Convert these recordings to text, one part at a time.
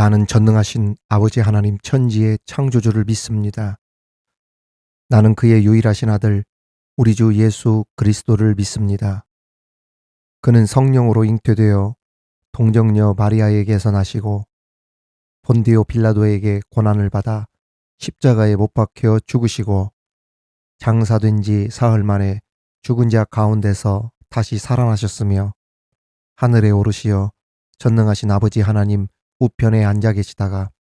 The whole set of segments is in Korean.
나는 전능하신 아버지 하나님 천지의 창조주를 믿습니다. 나는 그의 유일하신 아들 우리 주 예수 그리스도를 믿습니다. 그는 성령으로 잉태되어 동정녀 마리아에게서 나시고 본디오 빌라도에게 고난을 받아 십자가에 못 박혀 죽으시고 장사된 지 사흘 만에 죽은 자 가운데서 다시 살아나셨으며 하늘에 오르시어 전능하신 아버지 하나님 우편에 앉아 계시다가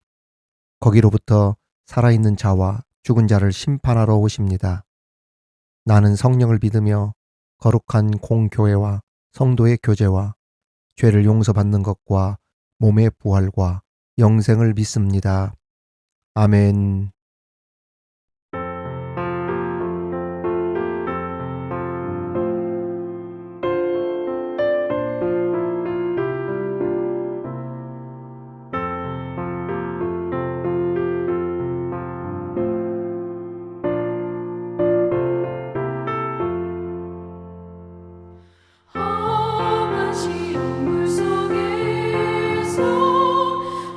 거기로부터 살아있는 자와 죽은 자를 심판하러 오십니다. 나는 성령을 믿으며 거룩한 공교회와 성도의 교제와 죄를 용서받는 것과 몸의 부활과 영생을 믿습니다. 아멘. 험한 시험 물속에서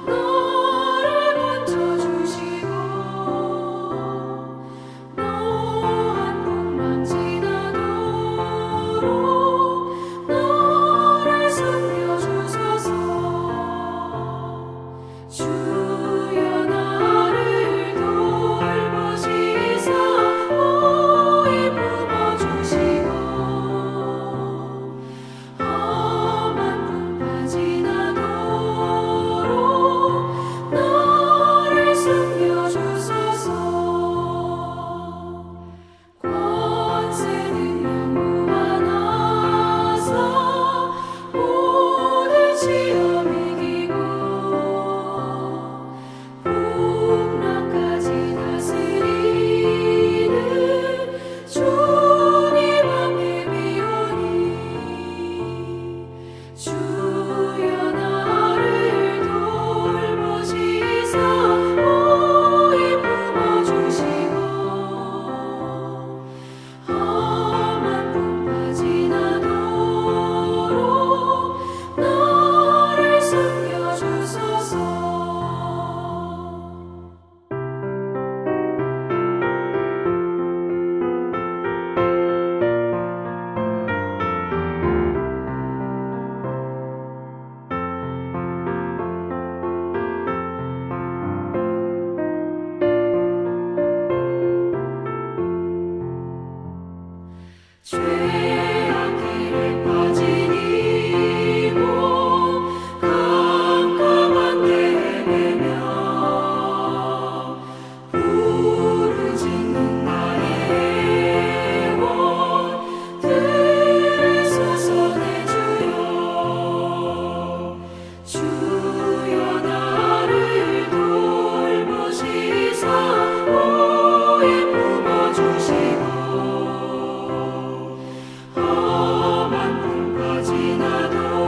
너를 건져주시고 노한 풍랑 지나도록 너를 숨겨주소서. 주여 나를 돌보시사 오이 품어주시고 험한 풍파 지나도록 너를 숨겨주소서. 권세 능력 무한하사 모든 시험 이기고 풍랑까지 다스리는 주님 앞에 비오니 주여 나를 돌보시사 오이 품어주시고 험한 풍파 지나도록 너를 숨겨주소서. 죄악 길에 빠진 이 몸 깜깜한 데 헤매며 부르짖는 나의 영혼 들으소서. 내 주여 주여 나를 돌보시사 오이 품어주시고 험한 풍파 지나도록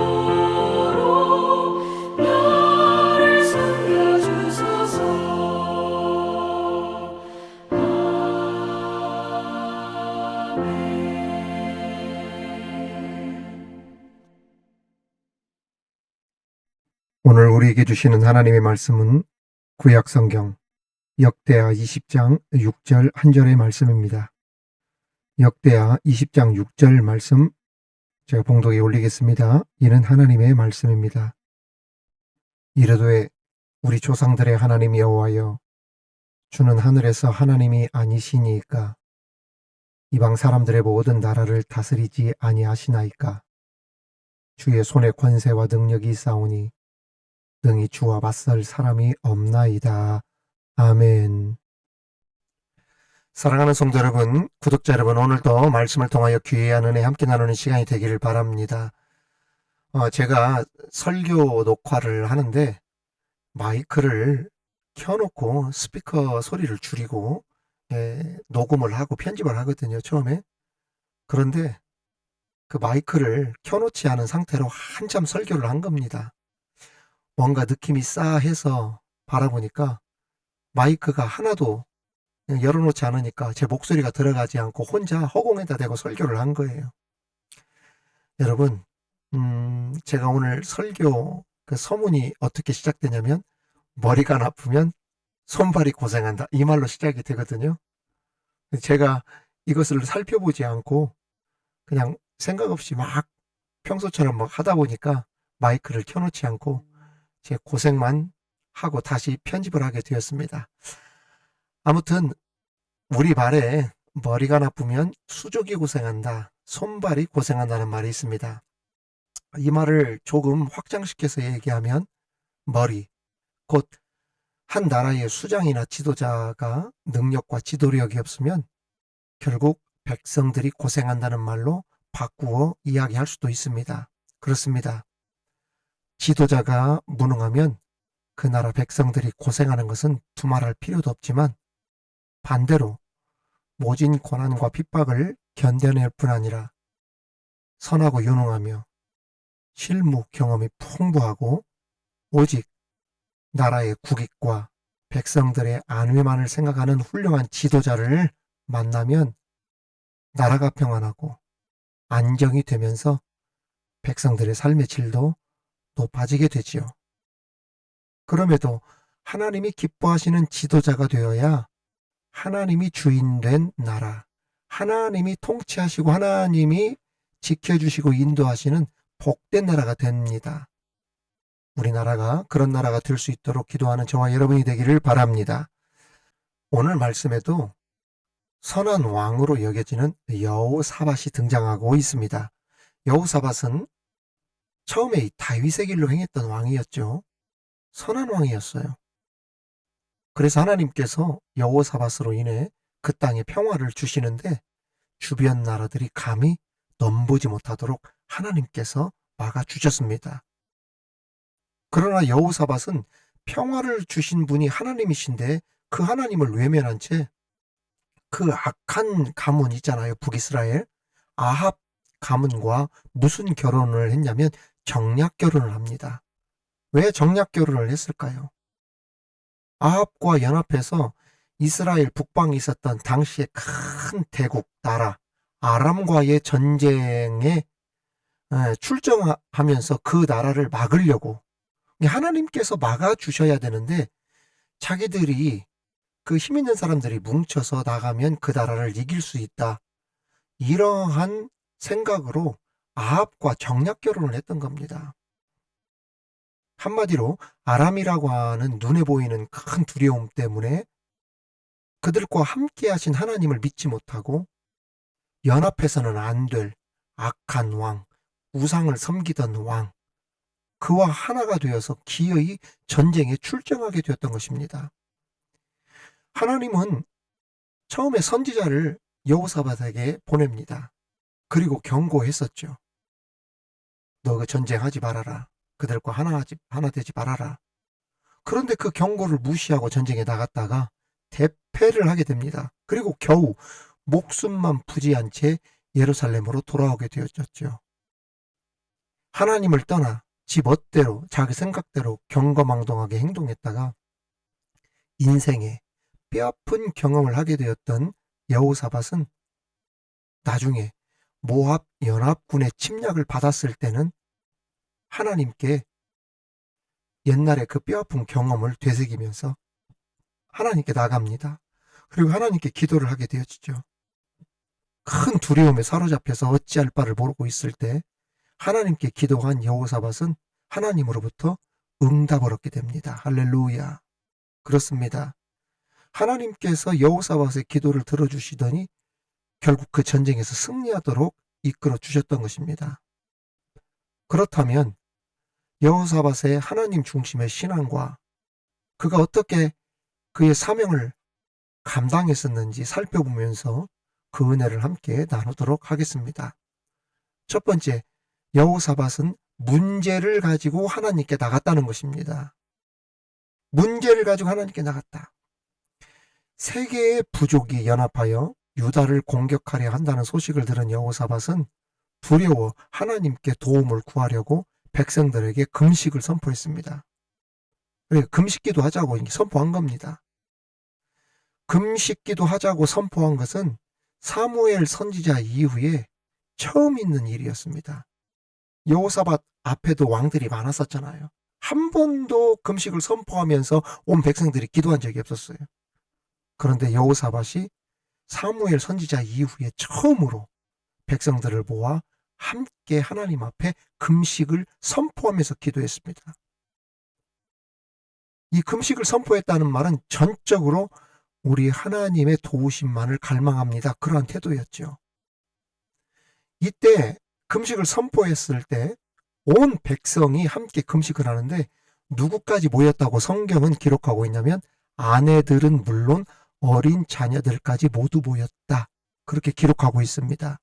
너를 숨겨주소서. 오늘 우리에게 주시는 하나님의 말씀은 구약성경 역대하 20장 6절 한 절의 말씀입니다. 역대하 20장 6절 말씀 제가 봉독에 올리겠습니다. 이는 하나님의 말씀입니다. 이르되 우리 조상들의 하나님 여호와여 주는 하늘에서 하나님이 아니시니이까 이방 사람들의 모든 나라를 다스리지 아니하시나이까. 주의 손에 권세와 능력이 있사오니 능히 주와 맞설 사람이 없나이다. 아멘. 사랑하는 성도 여러분, 구독자 여러분, 오늘도 말씀을 통하여 귀한 은혜 함께 나누는 시간이 되기를 바랍니다. 제가 설교 녹화를 하는데 마이크를 켜놓고 스피커 소리를 줄이고 녹음을 하고 편집을 하거든요, 처음에. 그런데 그 마이크를 켜놓지 않은 상태로 한참 설교를 한 겁니다. 뭔가 느낌이 싸해서 바라보니까 마이크가 하나도 열어놓지 않으니까 제 목소리가 들어가지 않고 혼자 허공에다 대고 설교를 한 거예요. 여러분, 제가 오늘 설교 그 서문이 어떻게 시작되냐면 머리가 나쁘면 손발이 고생한다. 이 말로 시작이 되거든요. 제가 이것을 살펴보지 않고 그냥 생각 없이 막 평소처럼 막 하다 보니까 마이크를 켜놓지 않고 제 고생만 하고 다시 편집을 하게 되었습니다. 아무튼 우리 말에 머리가 나쁘면 수족이 고생한다, 손발이 고생한다는 말이 있습니다. 이 말을 조금 확장시켜서 얘기하면 머리, 곧 한 나라의 수장이나 지도자가 능력과 지도력이 없으면 결국 백성들이 고생한다는 말로 바꾸어 이야기할 수도 있습니다. 그렇습니다. 지도자가 무능하면 그 나라 백성들이 고생하는 것은 두말할 필요도 없지만 반대로 모진 고난과 핍박을 견뎌낼 뿐 아니라 선하고 유능하며 실무 경험이 풍부하고 오직 나라의 국익과 백성들의 안위만을 생각하는 훌륭한 지도자를 만나면 나라가 평안하고 안정이 되면서 백성들의 삶의 질도 높아지게 되지요. 그럼에도 하나님이 기뻐하시는 지도자가 되어야 하나님이 주인된 나라, 하나님이 통치하시고 하나님이 지켜주시고 인도하시는 복된 나라가 됩니다. 우리나라가 그런 나라가 될 수 있도록 기도하는 저와 여러분이 되기를 바랍니다. 오늘 말씀에도 선한 왕으로 여겨지는 여호사밧이 등장하고 있습니다. 여호사밧은 처음에 이 다윗의 길로 행했던 왕이었죠. 선한 왕이었어요. 그래서 하나님께서 여호사밧으로 인해 그 땅에 평화를 주시는데 주변 나라들이 감히 넘보지 못하도록 하나님께서 막아주셨습니다. 그러나 여호사밧은 평화를 주신 분이 하나님이신데 그 하나님을 외면한 채 그 악한 가문 있잖아요. 북이스라엘 아합 가문과 무슨 결혼을 했냐면 정략 결혼을 합니다. 왜 정략 결혼을 했을까요? 아합과 연합해서 이스라엘 북방에 있었던 당시의 큰 대국 나라 아람과의 전쟁에 출정하면서 그 나라를 막으려고 하나님께서 막아주셔야 되는데 자기들이 그 힘 있는 사람들이 뭉쳐서 나가면 그 나라를 이길 수 있다. 이러한 생각으로 아합과 정략 결혼을 했던 겁니다. 한마디로 아람이라고 하는 눈에 보이는 큰 두려움 때문에 그들과 함께 하신 하나님을 믿지 못하고 연합해서는 안 될 악한 왕, 우상을 섬기던 왕, 그와 하나가 되어서 기어이 전쟁에 출정하게 되었던 것입니다. 하나님은 처음에 선지자를 여호사밧에게 보냅니다. 그리고 경고했었죠. 너 그 전쟁하지 말아라. 그들과 하나 되지 말아라. 그런데 그 경고를 무시하고 전쟁에 나갔다가 대패를 하게 됩니다. 그리고 겨우 목숨만 부지한 채 예루살렘으로 돌아오게 되었죠. 하나님을 떠나 지 멋대로 자기 생각대로 경거망동하게 행동했다가 인생에 뼈아픈 경험을 하게 되었던 여호사밧은 나중에 모압 연합군의 침략을 받았을 때는 하나님께 옛날에 그 뼈아픈 경험을 되새기면서 하나님께 나갑니다. 그리고 하나님께 기도를 하게 되어지죠. 큰 두려움에 사로잡혀서 어찌할 바를 모르고 있을 때 하나님께 기도한 여호사밧은 하나님으로부터 응답을 얻게 됩니다. 할렐루야. 그렇습니다. 하나님께서 여호사밧의 기도를 들어주시더니 결국 그 전쟁에서 승리하도록 이끌어 주셨던 것입니다. 그렇다면 여호사밧의 하나님 중심의 신앙과 그가 어떻게 그의 사명을 감당했었는지 살펴보면서 그 은혜를 함께 나누도록 하겠습니다. 첫 번째, 여호사밧은 문제를 가지고 하나님께 나갔다는 것입니다. 문제를 가지고 하나님께 나갔다. 세 개의 부족이 연합하여 유다를 공격하려 한다는 소식을 들은 여호사밧은 두려워 하나님께 도움을 구하려고 백성들에게 금식을 선포했습니다. 금식기도 하자고 선포한 겁니다. 금식기도 하자고 선포한 것은 사무엘 선지자 이후에 처음 있는 일이었습니다. 여호사밧 앞에도 왕들이 많았었잖아요. 한 번도 금식을 선포하면서 온 백성들이 기도한 적이 없었어요. 그런데 여호사밧이 사무엘 선지자 이후에 처음으로 백성들을 모아 함께 하나님 앞에 금식을 선포하면서 기도했습니다. 이 금식을 선포했다는 말은 전적으로 우리 하나님의 도우심만을 갈망합니다. 그러한 태도였죠. 이때 금식을 선포했을 때 온 백성이 함께 금식을 하는데 누구까지 모였다고 성경은 기록하고 있냐면 아내들은 물론 어린 자녀들까지 모두 모였다. 그렇게 기록하고 있습니다.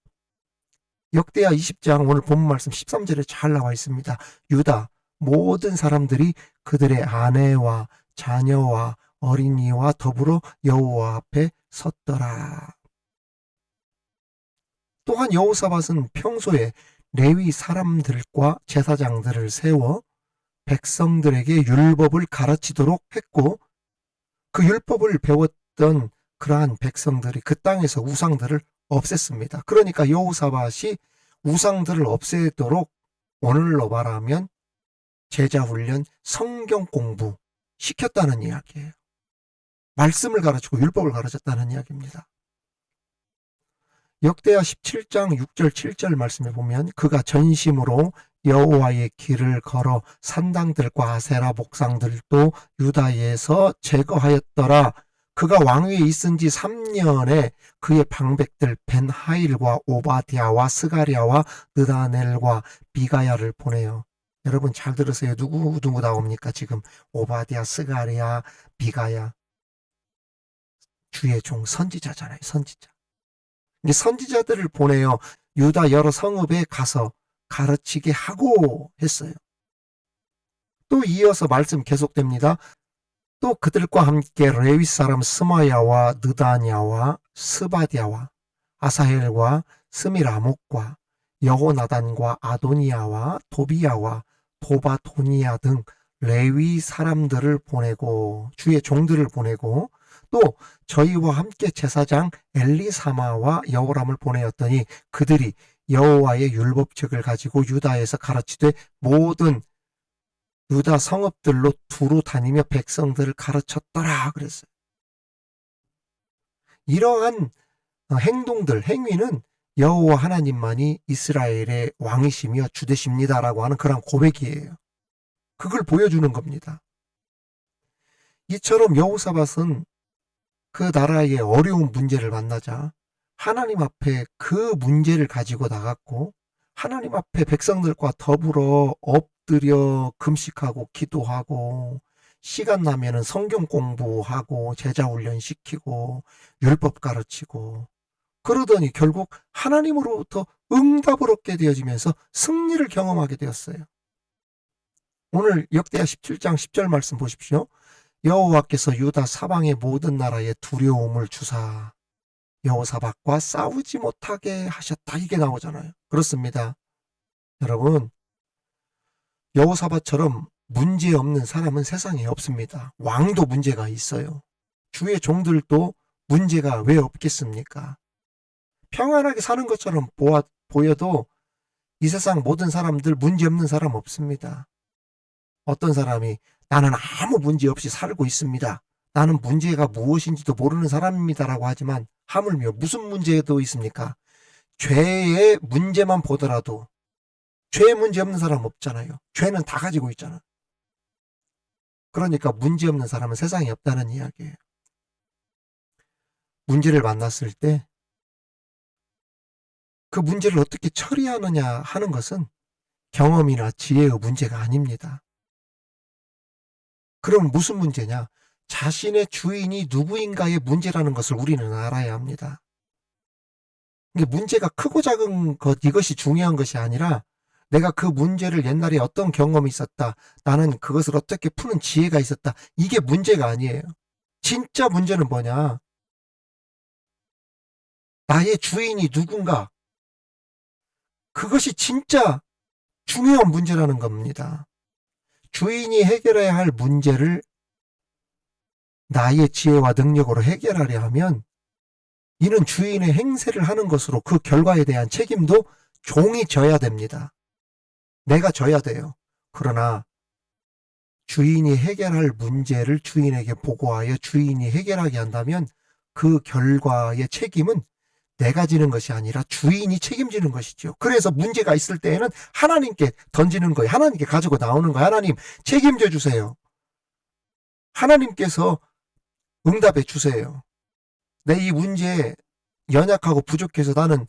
역대하 20장 오늘 본문 말씀 13절에 잘 나와 있습니다. 유다 모든 사람들이 그들의 아내와 자녀와 어린이와 더불어 여호와 앞에 섰더라. 또한 여호사밧은 평소에 레위 사람들과 제사장들을 세워 백성들에게 율법을 가르치도록 했고 그 율법을 배웠던 그러한 백성들이 그 땅에서 우상들을 없앴습니다. 그러니까 여호사밧이 우상들을 없애도록 오늘로 말하면 제자훈련, 성경 공부 시켰다는 이야기예요. 말씀을 가르치고 율법을 가르쳤다는 이야기입니다. 역대하 17장 6절 7절 말씀에 보면 그가 전심으로 여호와의 길을 걸어 산당들과 아세라 목상들도 유다에서 제거하였더라. 그가 왕위에 있은 지 3년에 그의 방백들 벤하일과 오바디아와 스가랴와 느다넬과 비가야를 보내요. 여러분 잘 들으세요. 누구 나옵니까? 지금 오바디아, 스가랴, 비가야. 주의 종 선지자잖아요. 선지자. 이 선지자들을 보내요. 유다 여러 성읍에 가서 가르치게 하고 했어요. 또 이어서 말씀 계속됩니다. 또 그들과 함께 레위 사람 스마야와 느다냐와 스바디아와 아사헬과 스미라목과 여호나단과 아도니아와 도비야와 도바도니아 등 레위 사람들을 보내고 주의 종들을 보내고 또 저희와 함께 제사장 엘리사마와 여호람을 보내었더니 그들이 여호와의 율법책을 가지고 유다에서 가르치되 모든 유다 성읍들로 두루 다니며 백성들을 가르쳤더라 그랬어요. 이러한 행동들, 행위는 여호와 하나님만이 이스라엘의 왕이시며 주되십니다라고 하는 그런 고백이에요. 그걸 보여주는 겁니다. 이처럼 여호사밧은 그 나라의 어려운 문제를 만나자 하나님 앞에 그 문제를 가지고 나갔고 하나님 앞에 백성들과 더불어 엎드려 금식하고 기도하고 시간 나면은 성경 공부하고 제자 훈련 시키고 율법 가르치고 그러더니 결국 하나님으로부터 응답을 얻게 되어지면서 승리를 경험하게 되었어요. 오늘 역대하 17장 10절 말씀 보십시오. 여호와께서 유다 사방의 모든 나라에 두려움을 주사 여호사밧과 싸우지 못하게 하셨다. 이게 나오잖아요. 그렇습니다. 여러분, 여호사밧처럼 문제 없는 사람은 세상에 없습니다. 왕도 문제가 있어요. 주의 종들도 문제가 왜 없겠습니까? 평안하게 사는 것처럼 보여도 이 세상 모든 사람들 문제 없는 사람 없습니다. 어떤 사람이 나는 아무 문제 없이 살고 있습니다. 나는 문제가 무엇인지도 모르는 사람입니다라고 하지만 하물며 무슨 문제도 있습니까? 죄의 문제만 보더라도 죄 문제 없는 사람 없잖아요. 죄는 다 가지고 있잖아. 그러니까 문제 없는 사람은 세상에 없다는 이야기예요. 문제를 만났을 때 그 문제를 어떻게 처리하느냐 하는 것은 경험이나 지혜의 문제가 아닙니다. 그럼 무슨 문제냐? 자신의 주인이 누구인가의 문제라는 것을 우리는 알아야 합니다. 이게 문제가 크고 작은 것 이것이 중요한 것이 아니라 내가 그 문제를 옛날에 어떤 경험이 있었다. 나는 그것을 어떻게 푸는 지혜가 있었다. 이게 문제가 아니에요. 진짜 문제는 뭐냐? 나의 주인이 누군가. 그것이 진짜 중요한 문제라는 겁니다. 주인이 해결해야 할 문제를 나의 지혜와 능력으로 해결하려 하면 이는 주인의 행세를 하는 것으로 그 결과에 대한 책임도 종이 져야 됩니다. 내가 져야 돼요. 그러나 주인이 해결할 문제를 주인에게 보고하여 주인이 해결하게 한다면 그 결과의 책임은 내가 지는 것이 아니라 주인이 책임지는 것이죠. 그래서 문제가 있을 때에는 하나님께 던지는 거예요. 하나님께 가지고 나오는 거예요. 하나님 책임져 주세요. 하나님께서 응답해 주세요. 내 이 문제에 연약하고 부족해서 나는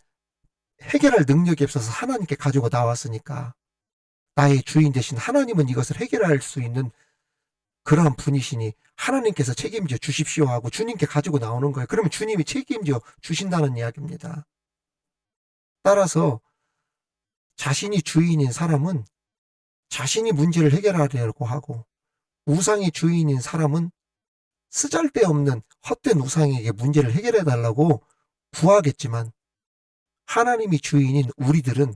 해결할 능력이 없어서 하나님께 가지고 나왔으니까 나의 주인 대신 하나님은 이것을 해결할 수 있는 그러한 분이시니 하나님께서 책임져 주십시오 하고 주님께 가지고 나오는 거예요. 그러면 주님이 책임져 주신다는 이야기입니다. 따라서 자신이 주인인 사람은 자신이 문제를 해결하려고 하고 우상이 주인인 사람은 쓰잘데없는 헛된 우상에게 문제를 해결해 달라고 구하겠지만 하나님이 주인인 우리들은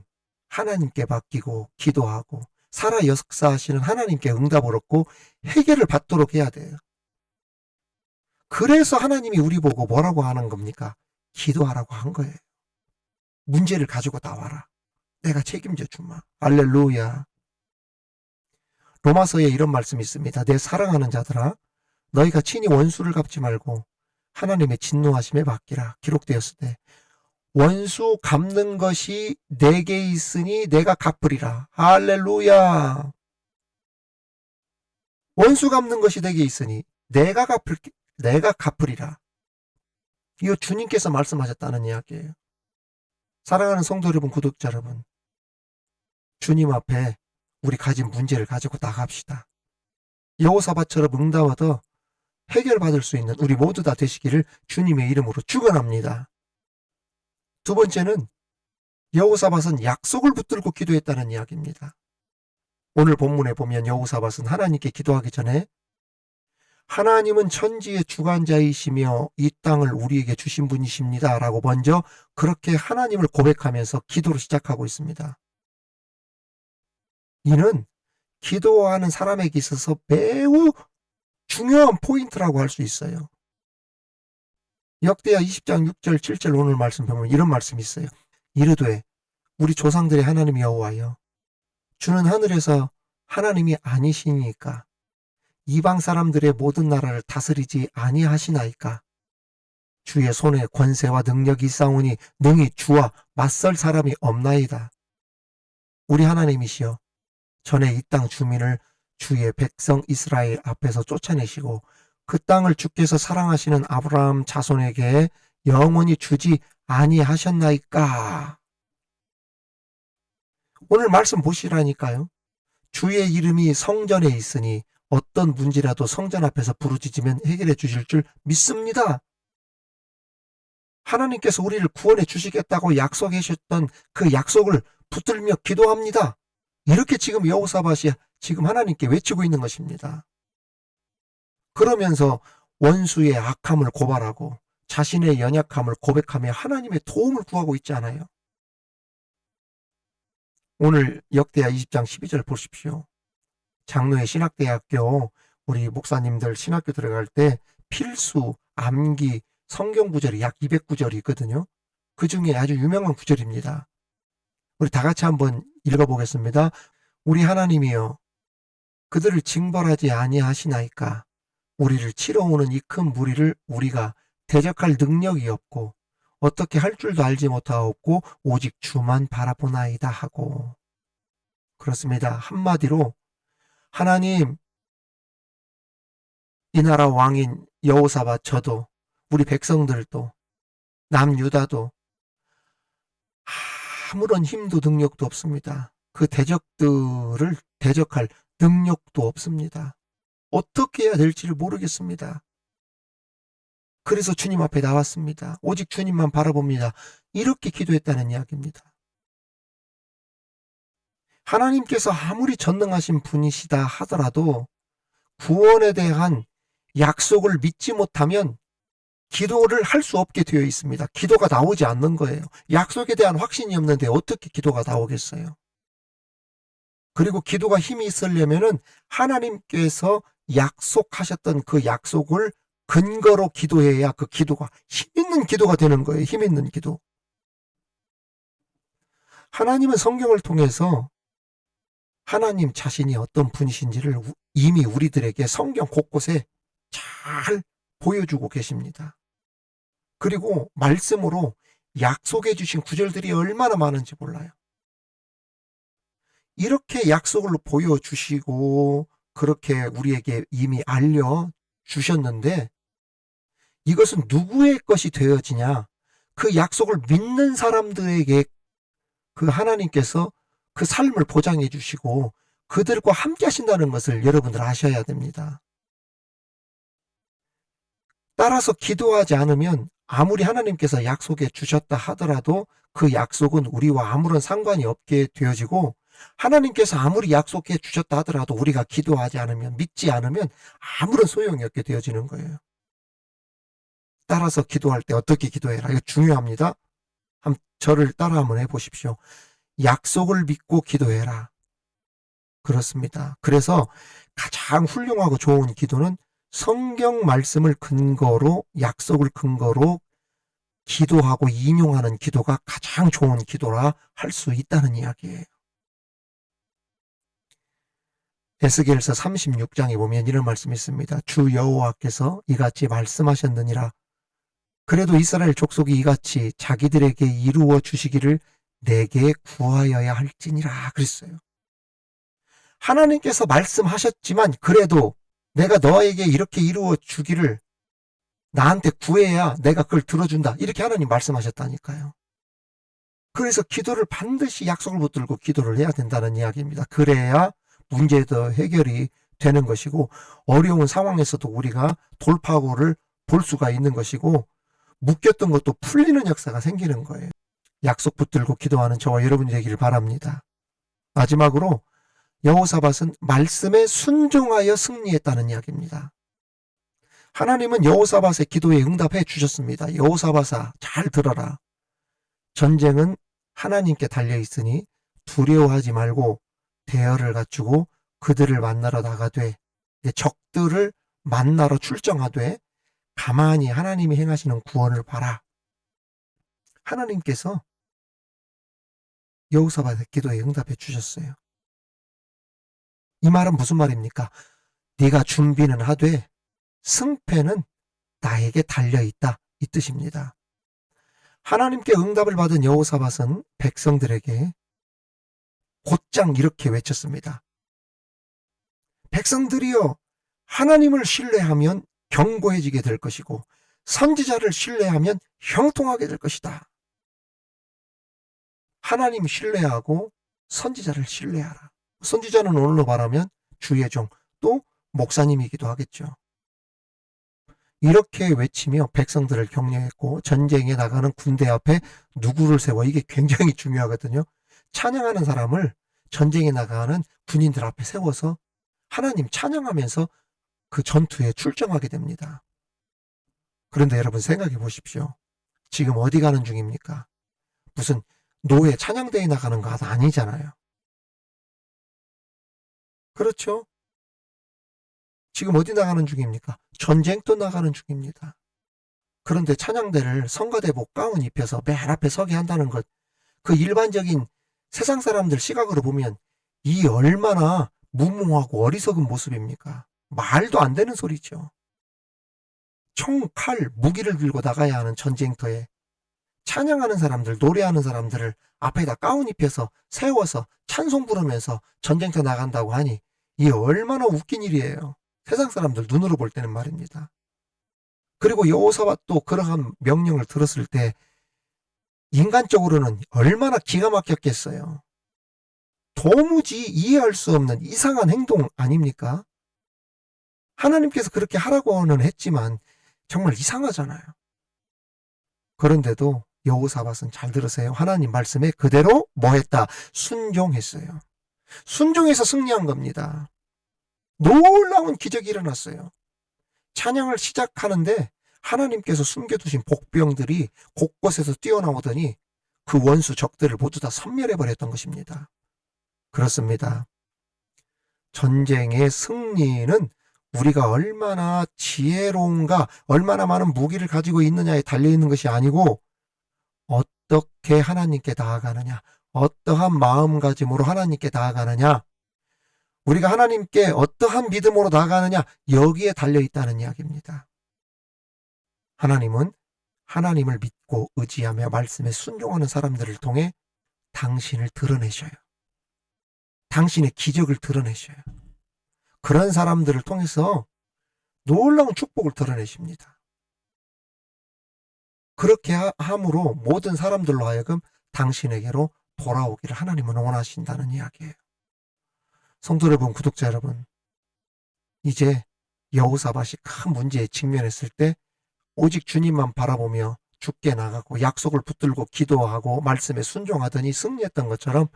하나님께 맡기고 기도하고 살아 역사하시는 하나님께 응답을 얻고 해결을 받도록 해야 돼요. 그래서 하나님이 우리 보고 뭐라고 하는 겁니까? 기도하라고 한 거예요. 문제를 가지고 나와라. 내가 책임져 주마. 할렐루야. 로마서에 이런 말씀이 있습니다. 내 사랑하는 자들아, 너희가 친히 원수를 갚지 말고 하나님의 진노하심에 맡기라. 기록되었을 때 원수 갚는 것이 내게 있으니 내가 갚으리라. 할렐루야. 원수 갚는 것이 내게 있으니 내가 갚으리라. 이거 주님께서 말씀하셨다는 이야기예요. 사랑하는 성도 여러분, 구독자 여러분, 주님 앞에 우리 가진 문제를 가지고 나갑시다. 여호사밧처럼 응답 얻어 해결받을 수 있는 우리 모두 다 되시기를 주님의 이름으로 축원합니다. 두 번째는 여호사밧은 약속을 붙들고 기도했다는 이야기입니다. 오늘 본문에 보면 여호사밧은 하나님께 기도하기 전에 하나님은 천지의 주관자이시며 이 땅을 우리에게 주신 분이십니다 라고 먼저 그렇게 하나님을 고백하면서 기도를 시작하고 있습니다. 이는 기도하는 사람에게 있어서 매우 중요한 포인트라고 할 수 있어요. 역대하 20장 6절 7절 오늘 말씀 보면 이런 말씀이 있어요. 이르되 우리 조상들의 하나님 여호와여, 주는 하늘에서 하나님이 아니시니까 이방 사람들의 모든 나라를 다스리지 아니하시나이까. 주의 손에 권세와 능력이 있사오니 능히 주와 맞설 사람이 없나이다. 우리 하나님이시여, 전에 이 땅 주민을 주의 백성 이스라엘 앞에서 쫓아내시고 그 땅을 주께서 사랑하시는 아브라함 자손에게 영원히 주지 아니하셨나이까. 오늘 말씀 보시라니까요. 주의 이름이 성전에 있으니 어떤 문제라도 성전 앞에서 부르짖으면 해결해 주실 줄 믿습니다. 하나님께서 우리를 구원해 주시겠다고 약속하셨던 그 약속을 붙들며 기도합니다. 이렇게 지금 여호사밧이 지금 하나님께 외치고 있는 것입니다. 그러면서 원수의 악함을 고발하고 자신의 연약함을 고백하며 하나님의 도움을 구하고 있지 않아요. 오늘 역대하 20장 12절 보십시오. 장로의 신학대학교 우리 목사님들 신학교 들어갈 때 필수 암기 성경 구절이 약 200구절이 있거든요. 그 중에 아주 유명한 구절입니다. 우리 다 같이 한번 읽어보겠습니다. 우리 하나님이여, 그들을 징벌하지 아니하시나이까. 우리를 치러 오는 이 큰 무리를 우리가 대적할 능력이 없고 어떻게 할 줄도 알지 못하옵고 오직 주만 바라보나이다 하고. 그렇습니다. 한마디로 하나님, 이 나라 왕인 여호사밧 저도 우리 백성들도 남유다도 아무런 힘도 능력도 없습니다. 그 대적들을 대적할 능력도 없습니다. 어떻게 해야 될지를 모르겠습니다. 그래서 주님 앞에 나왔습니다. 오직 주님만 바라봅니다. 이렇게 기도했다는 이야기입니다. 하나님께서 아무리 전능하신 분이시다 하더라도 구원에 대한 약속을 믿지 못하면 기도를 할 수 없게 되어 있습니다. 기도가 나오지 않는 거예요. 약속에 대한 확신이 없는데 어떻게 기도가 나오겠어요? 그리고 기도가 힘이 있으려면은 하나님께서 약속하셨던 그 약속을 근거로 기도해야 그 기도가 힘 있는 기도가 되는 거예요. 힘 있는 기도. 하나님은 성경을 통해서 하나님 자신이 어떤 분이신지를 이미 우리들에게 성경 곳곳에 잘 보여주고 계십니다. 그리고 말씀으로 약속해 주신 구절들이 얼마나 많은지 몰라요. 이렇게 약속을 보여주시고 그렇게 우리에게 이미 알려주셨는데 이것은 누구의 것이 되어지냐? 그 약속을 믿는 사람들에게 그 하나님께서 그 삶을 보장해 주시고 그들과 함께 하신다는 것을 여러분들 아셔야 됩니다. 따라서 기도하지 않으면 아무리 하나님께서 약속해 주셨다 하더라도 그 약속은 우리와 아무런 상관이 없게 되어지고 하나님께서 아무리 약속해 주셨다 하더라도 우리가 기도하지 않으면 믿지 않으면 아무런 소용이 없게 되어지는 거예요. 따라서 기도할 때 어떻게 기도해라. 이거 중요합니다. 저를 따라 한번 해보십시오. 약속을 믿고 기도해라. 그렇습니다. 그래서 가장 훌륭하고 좋은 기도는 성경 말씀을 근거로 약속을 근거로 기도하고 인용하는 기도가 가장 좋은 기도라 할 수 있다는 이야기예요. 에스겔서 36장에 보면 이런 말씀이 있습니다. 주 여호와께서 이같이 말씀하셨느니라. 그래도 이스라엘 족속이 이같이 자기들에게 이루어 주시기를 내게 구하여야 할지니라 그랬어요. 하나님께서 말씀하셨지만 그래도 내가 너에게 이렇게 이루어 주기를 나한테 구해야 내가 그걸 들어준다. 이렇게 하나님 말씀하셨다니까요. 그래서 기도를 반드시 약속을 붙들고 기도를 해야 된다는 이야기입니다. 그래야 문제도 해결이 되는 것이고 어려운 상황에서도 우리가 돌파구를 볼 수가 있는 것이고 묶였던 것도 풀리는 역사가 생기는 거예요. 약속 붙들고 기도하는 저와 여러분이 되기를 바랍니다. 마지막으로 여호사밧은 말씀에 순종하여 승리했다는 이야기입니다. 하나님은 여호사밧의 기도에 응답해 주셨습니다. 여호사밧아 잘 들어라. 전쟁은 하나님께 달려있으니 두려워하지 말고 대열을 갖추고 그들을 만나러 나가되 적들을 만나러 출정하되 가만히 하나님이 행하시는 구원을 봐라. 하나님께서 여호사밧의 기도에 응답해 주셨어요. 이 말은 무슨 말입니까? 네가 준비는 하되 승패는 나에게 달려있다 이 뜻입니다. 하나님께 응답을 받은 여호사밧은 백성들에게 곧장 이렇게 외쳤습니다. 백성들이여 하나님을 신뢰하면 견고해지게 될 것이고 선지자를 신뢰하면 형통하게 될 것이다. 하나님 신뢰하고 선지자를 신뢰하라. 선지자는 오늘로 말하면 주의 종, 또 목사님이기도 하겠죠. 이렇게 외치며 백성들을 격려했고 전쟁에 나가는 군대 앞에 누구를 세워 이게 굉장히 중요하거든요. 찬양하는 사람을 전쟁에 나가는 군인들 앞에 세워서 하나님 찬양하면서 그 전투에 출정하게 됩니다. 그런데 여러분 생각해 보십시오. 지금 어디 가는 중입니까? 무슨 노예 찬양대회 나가는 거 아니잖아요. 그렇죠? 지금 어디 나가는 중입니까? 전쟁터 나가는 중입니다. 그런데 찬양대를 성가대복 가운 입혀서 맨 앞에 서게 한다는 것, 그 일반적인 세상 사람들 시각으로 보면 이 얼마나 무모하고 어리석은 모습입니까? 말도 안 되는 소리죠. 총, 칼, 무기를 들고 나가야 하는 전쟁터에 찬양하는 사람들, 노래하는 사람들을 앞에다 가운 입혀서 세워서 찬송 부르면서 전쟁터 나간다고 하니 이게 얼마나 웃긴 일이에요. 세상 사람들 눈으로 볼 때는 말입니다. 그리고 여호사밧도 그러한 명령을 들었을 때 인간적으로는 얼마나 기가 막혔겠어요. 도무지 이해할 수 없는 이상한 행동 아닙니까? 하나님께서 그렇게 하라고는 했지만 정말 이상하잖아요. 그런데도 여호사밧은 잘 들으세요. 하나님 말씀에 그대로 뭐 했다? 순종했어요. 순종해서 승리한 겁니다. 놀라운 기적이 일어났어요. 찬양을 시작하는데 하나님께서 숨겨두신 복병들이 곳곳에서 뛰어나오더니 그 원수 적들을 모두 다 섬멸해버렸던 것입니다. 그렇습니다. 전쟁의 승리는 우리가 얼마나 지혜로운가, 얼마나 많은 무기를 가지고 있느냐에 달려있는 것이 아니고 어떻게 하나님께 나아가느냐, 어떠한 마음가짐으로 하나님께 나아가느냐, 우리가 하나님께 어떠한 믿음으로 나아가느냐, 여기에 달려있다는 이야기입니다. 하나님은 하나님을 믿고 의지하며 말씀에 순종하는 사람들을 통해 당신을 드러내셔요. 당신의 기적을 드러내셔요. 그런 사람들을 통해서 놀라운 축복을 드러내십니다. 그렇게 함으로 모든 사람들로 하여금 당신에게로 돌아오기를 하나님은 원하신다는 이야기예요. 성도 여러분, 구독자 여러분, 이제 여호사밧이 큰 문제에 직면했을 때 오직 주님만 바라보며 죽게 나가고 약속을 붙들고 기도하고 말씀에 순종하더니 승리했던 것처럼,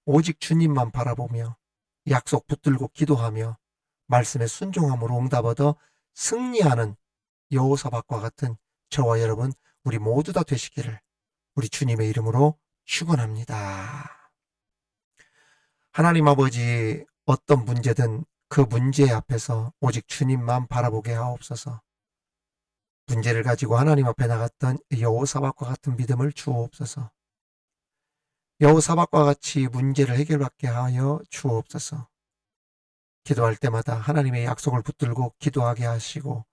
오직 주님만 바라보며 약속 붙들고 기도하며 말씀에 순종함으로 응답 얻어 승리하는 여호사밧과 같은 저와 여러분, 우리 모두 다 되시기를 우리 주님의 이름으로 축원합니다. 하나님 아버지, 어떤 문제든 그 문제 앞에서 오직 주님만 바라보게 하옵소서. 문제를 가지고 하나님 앞에 나갔던 여호사밧과 같은 믿음을 주옵소서. 여호사밧과 같이 문제를 해결받게 하여 주옵소서. 기도할 때마다 하나님의 약속을 붙들고 기도하게 하시고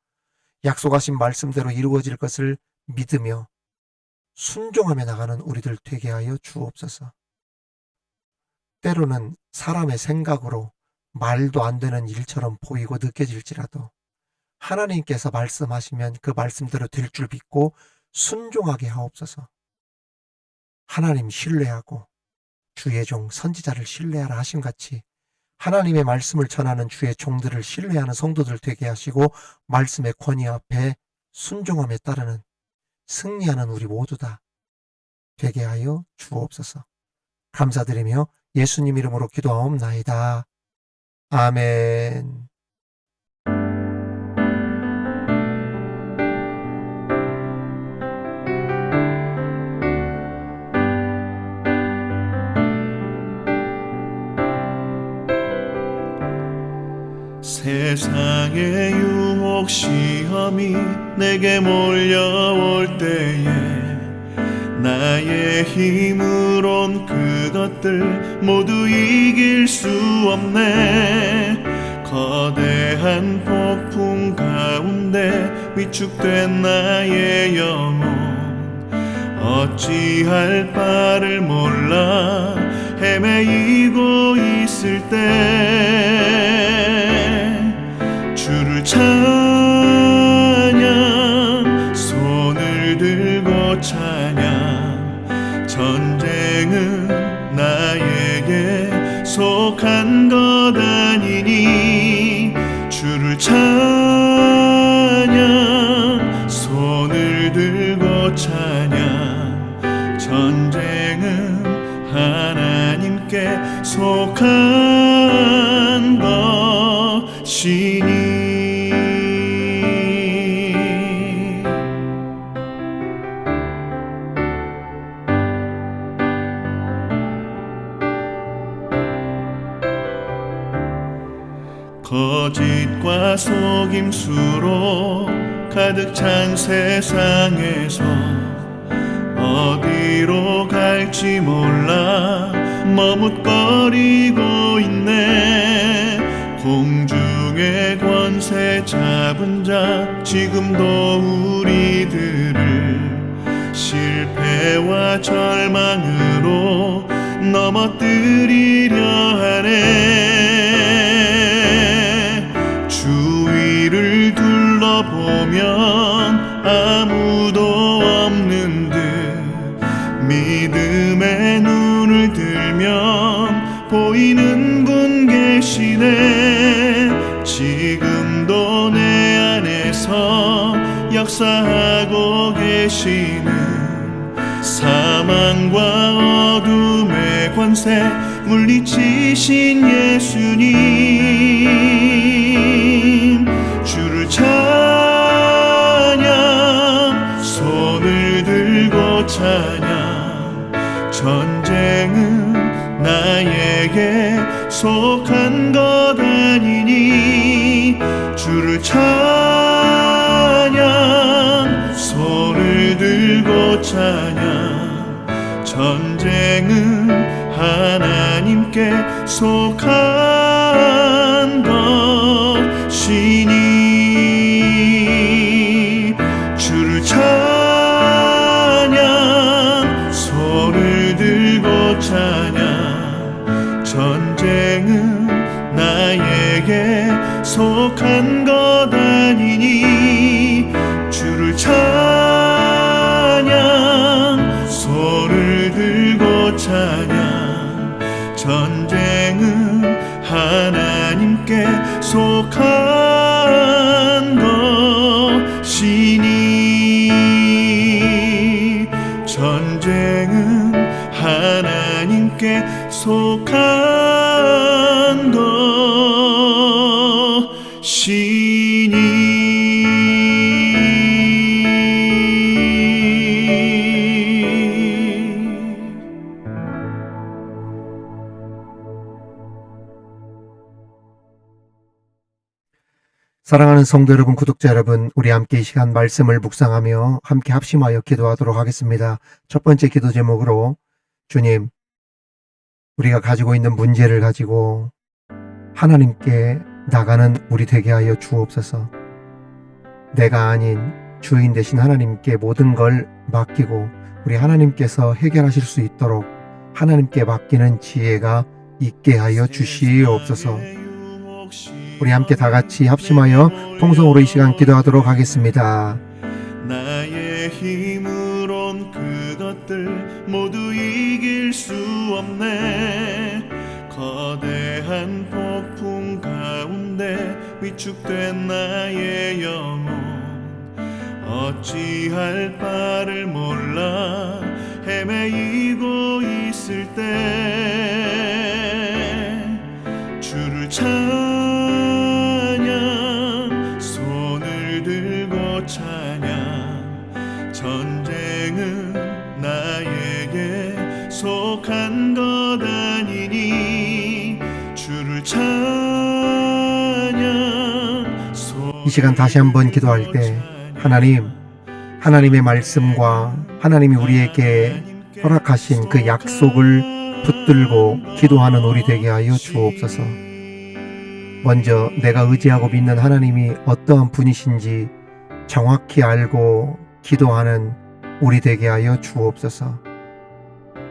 약속하신 말씀대로 이루어질 것을 믿으며 순종하며 나가는 우리들 되게 하여 주옵소서. 때로는 사람의 생각으로 말도 안 되는 일처럼 보이고 느껴질지라도 하나님께서 말씀하시면 그 말씀대로 될 줄 믿고 순종하게 하옵소서. 하나님 신뢰하고 주의 종 선지자를 신뢰하라 하심같이 하나님의 말씀을 전하는 주의 종들을 신뢰하는 성도들 되게 하시고 말씀의 권위 앞에 순종함에 따르는 승리하는 우리 모두 다 되게 하여 주옵소서. 감사드리며 예수님 이름으로 기도하옵나이다. 아멘. 세상의 유혹 시험이 내게 몰려올 때에 나의 힘으론 그것들 모두 이길 수 없네. 거대한 폭풍 가운데 위축된 나의 영혼 어찌할 바를 몰라 헤매이고 있을 때 주를 찬양, 손을 들고 찬양. 전쟁은 나에게 속한 것 아니니 주를 찬양, 손을 들고 찬양. 전쟁은 하나님께 속한 것이니. 거짓과 속임수로 가득 찬 세상에서 어디로 갈지 몰라 머뭇거리고 있네. 공중의 권세 잡은 자 지금도 우리들을 실패와 절망으로 넘어뜨리려 하네. 주위를 둘러보면 아무도 없는 듯 믿음의 눈을 들면 보이는 분 계시네. 지금도 내 안에서 역사하고 계시는 사망과 어둠의 권세 물리치신 예수님. 주를 찬양, 손을 들고 찬양. 전쟁은 나에게 속한 것 아니니 주를 찬양, 손을 들고 찬양. 전쟁은 하나님께 속한 것이니 주를 찬양 손을 들고 찬양 전쟁은 나에게 속한 것 아니니 주를 찬양 손을 들고 찬양 전쟁은 하나님께 속한 것이니 전쟁은 하나님께 속한 것이니 사랑하는 성도 여러분, 구독자 여러분, 우리 함께 이 시간 말씀을 묵상하며 함께 합심하여 기도하도록 하겠습니다. 첫 번째 기도 제목으로 주님, 우리가 가지고 있는 문제를 가지고 하나님께 나가는 우리 되게 하여 주옵소서. 내가 아닌 주인 되신 하나님께 모든 걸 맡기고 우리 하나님께서 해결하실 수 있도록 하나님께 맡기는 지혜가 있게 하여 주시옵소서. 우리 함께 다 같이 합심하여 통성으로 이 시간 기도하도록 하겠습니다. 나의 힘으론 그것들 모두 이길 수 없네. 거대한 폭풍 가운데 위축된 나의 영혼 어찌할 바를 몰라 헤매이고 있을 때 주를 찬양 손을 들고 찬양 전쟁은 나에게 속한 것 아니니 주를 찬양 이 시간 다시 한번 기도할 때 하나님의 말씀과 하나님이 우리에게 허락하신 그 약속을 붙들고 기도하는 우리 되게 하여 주옵소서. 먼저 내가 의지하고 믿는 하나님이 어떠한 분이신지 정확히 알고 기도하는 우리 되게 하여 주옵소서.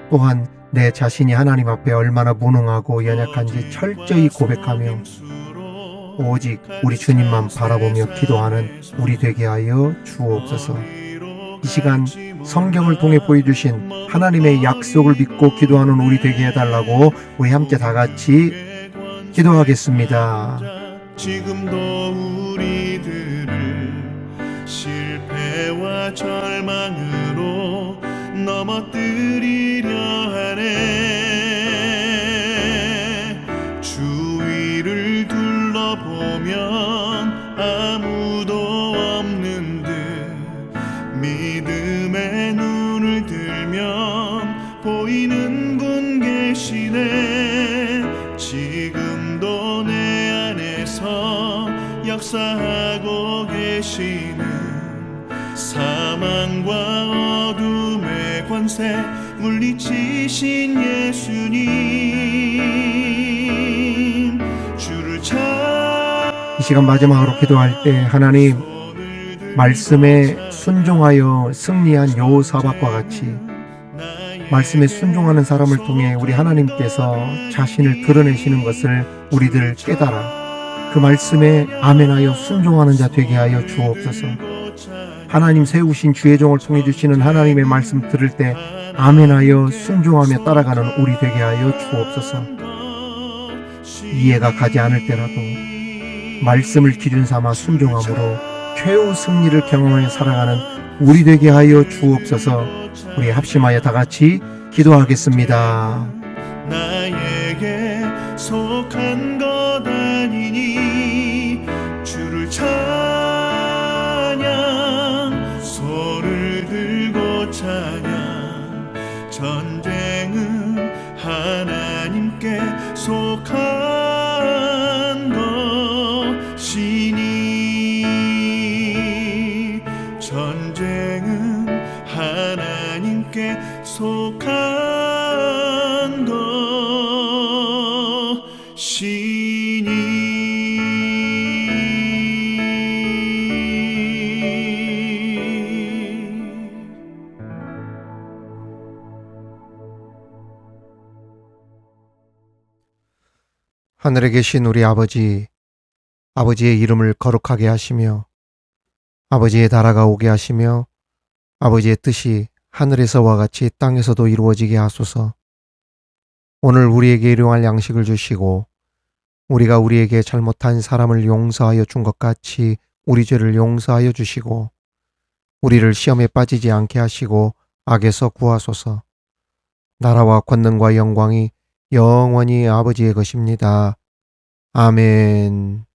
또한 내 자신이 하나님 앞에 얼마나 무능하고 연약한지 철저히 고백하며 오직 우리 주님만 바라보며 기도하는 우리 되게 하여 주옵소서. 이 시간 성경을 통해 보여주신 하나님의 약속을 믿고 기도하는 우리 되게 해달라고 우리 함께 다 같이 기도하겠습니다. 지금도 우리들을 실패와 절망으로 넘어뜨리려 하네. 주위를 둘러보면 아무도 없는 듯 믿음의 눈을 들면 보이는 분 계시네. 지금도 내 안에서 역사하고 계시는 사망과 어둠의 권세 물리치신 예수님 주를 이 시간 마지막으로 기도할 때 하나님 말씀에 순종하여 승리한 여호사밧과 같이 말씀에 순종하는 사람을 통해 우리 하나님께서 자신을 드러내시는 것을 우리들 깨달아 그 말씀에 아멘하여 순종하는 자 되게 하여 주옵소서. 하나님 세우신 주의 종을 통해 주시는 하나님의 말씀 들을 때 아멘하여 순종하며 따라가는 우리 되게 하여 주옵소서. 이해가 가지 않을 때라도 말씀을 기준 삼아 순종함으로 최후 승리를 경험하며 살아가는 우리 되게 하여 주옵소서. 우리 합심하여 다 같이 기도하겠습니다. 나에게 속한 것 아니니 주를 찬양 손을 들고 찬양 전쟁은 하나님께 속한 것이니 전쟁은 하나님께 속한 것이니 하늘에 계신 우리 아버지, 아버지의 이름을 거룩하게 하시며 아버지의 나라가 오게 하시며 아버지의 뜻이 하늘에서와 같이 땅에서도 이루어지게 하소서. 오늘 우리에게 일용할 양식을 주시고 우리가 우리에게 잘못한 사람을 용서하여 준 것 같이 우리 죄를 용서하여 주시고 우리를 시험에 빠지지 않게 하시고 악에서 구하소서. 나라와 권능과 영광이 영원히 아버지의 것입니다. 아멘.